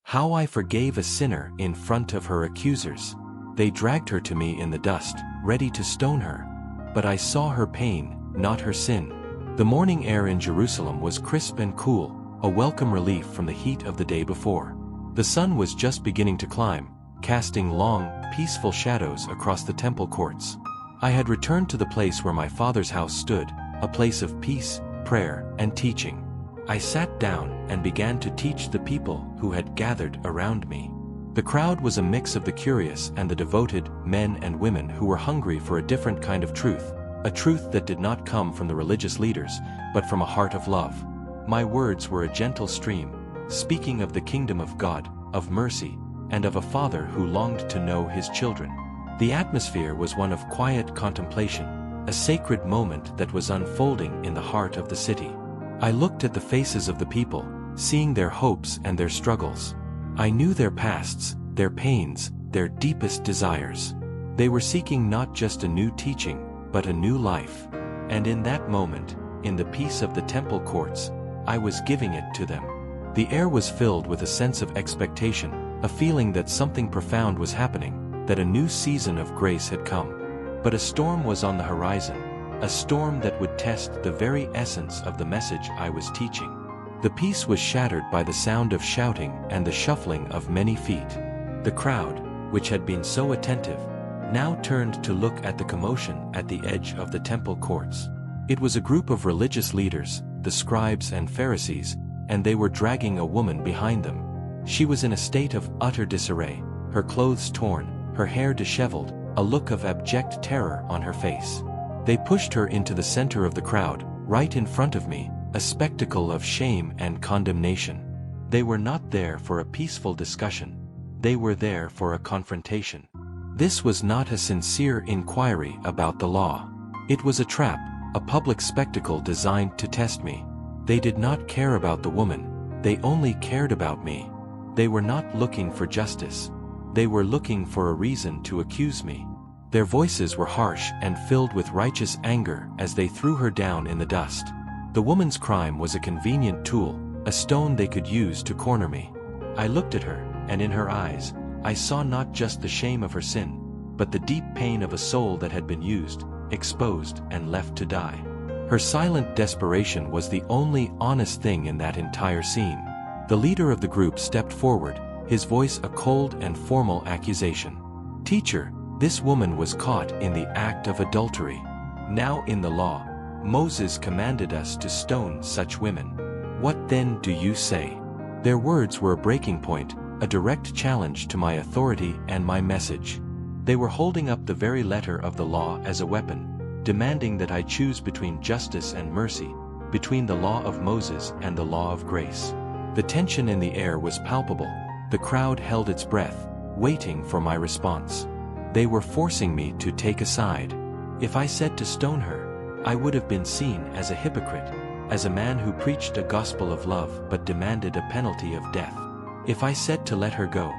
How I forgave a sinner in front of her accusers. They dragged her to me in the dust, ready to stone her. But I saw her pain, not her sin. The morning air in Jerusalem was crisp and cool, a welcome relief from the heat of the day before. The sun was just beginning to climb, casting long, peaceful shadows across the temple courts. I had returned to the place where my father's house stood, a place of peace, prayer, and teaching. I sat down and began to teach the people who had gathered around me. The crowd was a mix of the curious and the devoted men and women who were hungry for a different kind of truth, a truth that did not come from the religious leaders, but from a heart of love. My words were a gentle stream, speaking of the kingdom of God, of mercy, and of a father who longed to know his children. The atmosphere was one of quiet contemplation, a sacred moment that was unfolding in the heart of the city. I looked at the faces of the people, seeing their hopes and their struggles. I knew their pasts, their pains, their deepest desires. They were seeking not just a new teaching, but a new life. And in that moment, in the peace of the temple courts, I was giving it to them. The air was filled with a sense of expectation, a feeling that something profound was happening, that a new season of grace had come. But a storm was on the horizon, a storm that would test the very essence of the message I was teaching. The peace was shattered by the sound of shouting and the shuffling of many feet. The crowd, which had been so attentive, now turned to look at the commotion at the edge of the temple courts. It was a group of religious leaders, the scribes and Pharisees, and they were dragging a woman behind them. She was in a state of utter disarray, her clothes torn, her hair disheveled, a look of abject terror on her face. They pushed her into the center of the crowd, right in front of me, a spectacle of shame and condemnation. They were not there for a peaceful discussion. They were there for a confrontation. This was not a sincere inquiry about the law. It was a trap, a public spectacle designed to test me. They did not care about the woman, they only cared about me. They were not looking for justice. They were looking for a reason to accuse me. Their voices were harsh and filled with righteous anger as they threw her down in the dust. The woman's crime was a convenient tool, a stone they could use to corner me. I looked at her, and in her eyes, I saw not just the shame of her sin, but the deep pain of a soul that had been used, exposed, and left to die. Her silent desperation was the only honest thing in that entire scene. The leader of the group stepped forward, his voice a cold and formal accusation. "Teacher, this woman was caught in the act of adultery. Now in the law, Moses commanded us to stone such women. What then do you say?" Their words were a breaking point, a direct challenge to my authority and my message. They were holding up the very letter of the law as a weapon, demanding that I choose between justice and mercy, between the law of Moses and the law of grace. The tension in the air was palpable. The crowd held its breath, waiting for my response. They were forcing me to take a side. If I said to stone her, I would have been seen as a hypocrite, as a man who preached a gospel of love but demanded a penalty of death. If I said to let her go,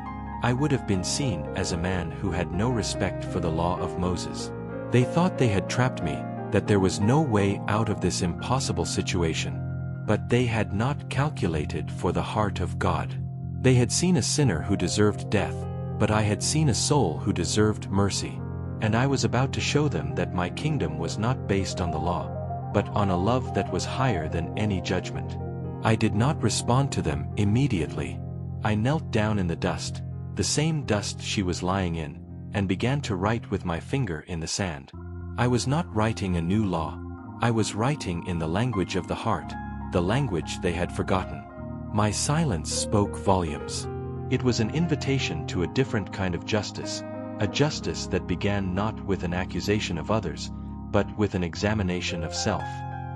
I would have been seen as a man who had no respect for the law of Moses. They thought they had trapped me, that there was no way out of this impossible situation. But they had not calculated for the heart of God. They had seen a sinner who deserved death, but I had seen a soul who deserved mercy. And I was about to show them that my kingdom was not based on the law, but on a love that was higher than any judgment. I did not respond to them immediately. I knelt down in the dust, the same dust she was lying in, and began to write with my finger in the sand. I was not writing a new law. I was writing in the language of the heart, the language they had forgotten. My silence spoke volumes. It was an invitation to a different kind of justice, a justice that began not with an accusation of others, but with an examination of self.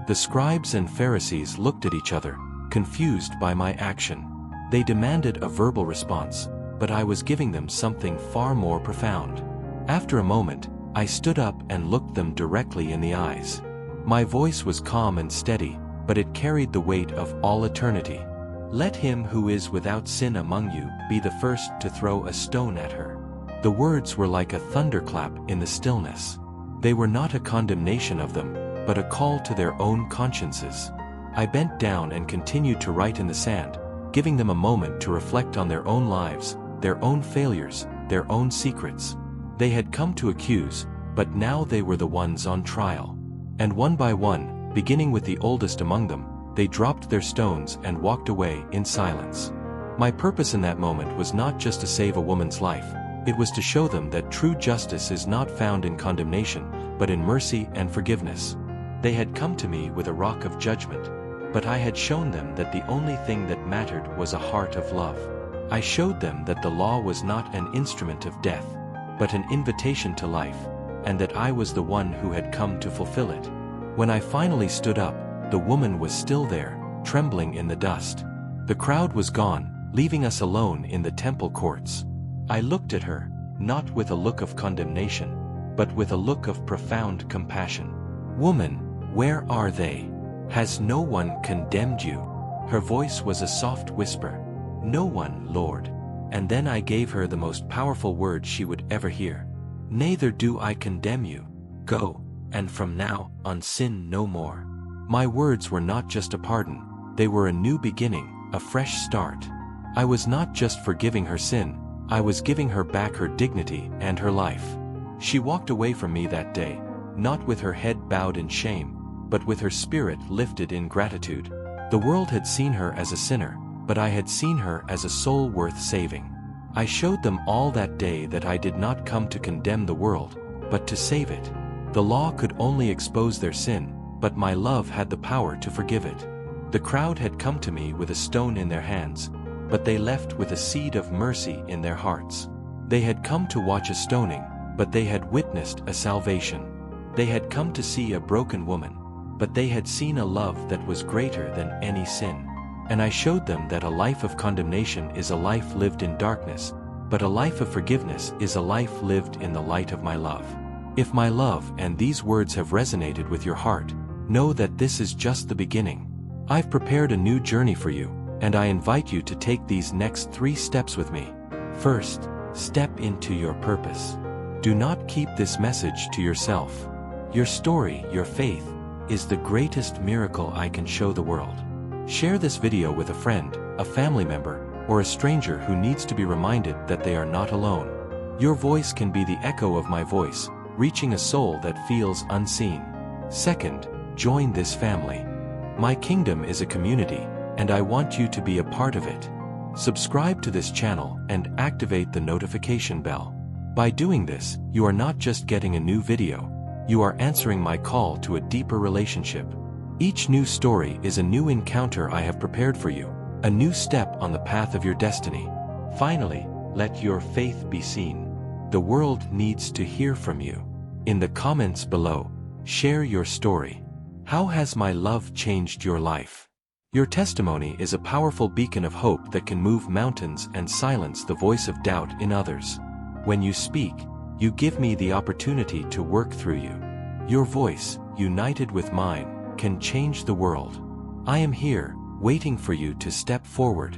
The scribes and Pharisees looked at each other, confused by my action. They demanded a verbal response, but I was giving them something far more profound. After a moment, I stood up and looked them directly in the eyes. My voice was calm and steady, but it carried the weight of all eternity. "Let him who is without sin among you be the first to throw a stone at her." The words were like a thunderclap in the stillness. They were not a condemnation of them, but a call to their own consciences. I bent down and continued to write in the sand, giving them a moment to reflect on their own lives, their own failures, their own secrets. They had come to accuse, but now they were the ones on trial. And one by one, beginning with the oldest among them, they dropped their stones and walked away in silence. My purpose in that moment was not just to save a woman's life, it was to show them that true justice is not found in condemnation, but in mercy and forgiveness. They had come to me with a rock of judgment, but I had shown them that the only thing that mattered was a heart of love. I showed them that the law was not an instrument of death, but an invitation to life, and that I was the one who had come to fulfill it. When I finally stood up, the woman was still there, trembling in the dust. The crowd was gone, leaving us alone in the temple courts. I looked at her, not with a look of condemnation, but with a look of profound compassion. "Woman, where are they? Has no one condemned you?" Her voice was a soft whisper. "No one, Lord." And then I gave her the most powerful word she would ever hear. "Neither do I condemn you. Go, and from now on sin no more." My words were not just a pardon, they were a new beginning, a fresh start. I was not just forgiving her sin, I was giving her back her dignity and her life. She walked away from me that day, not with her head bowed in shame, but with her spirit lifted in gratitude. The world had seen her as a sinner, but I had seen her as a soul worth saving. I showed them all that day that I did not come to condemn the world, but to save it. The law could only expose their sin, but my love had the power to forgive it. The crowd had come to me with a stone in their hands, but they left with a seed of mercy in their hearts. They had come to watch a stoning, but they had witnessed a salvation. They had come to see a broken woman, but they had seen a love that was greater than any sin. And I showed them that a life of condemnation is a life lived in darkness, but a life of forgiveness is a life lived in the light of my love. If my love and these words have resonated with your heart, know that this is just the beginning. I've prepared a new journey for you, and I invite you to take these next 3 steps with me. First, step into your purpose. Do not keep this message to yourself. Your story, your faith, is the greatest miracle I can show the world. Share this video with a friend, a family member, or a stranger who needs to be reminded that they are not alone. Your voice can be the echo of my voice, reaching a soul that feels unseen. Second, join this family. My kingdom is a community, and I want you to be a part of it. Subscribe to this channel and activate the notification bell. By doing this, you are not just getting a new video, you are answering my call to a deeper relationship. Each new story is a new encounter I have prepared for you, a new step on the path of your destiny. Finally, let your faith be seen. The world needs to hear from you. In the comments below, share your story. How has my love changed your life? Your testimony is a powerful beacon of hope that can move mountains and silence the voice of doubt in others. When you speak, you give me the opportunity to work through you. Your voice, united with mine, can change the world. I am here, waiting for you to step forward.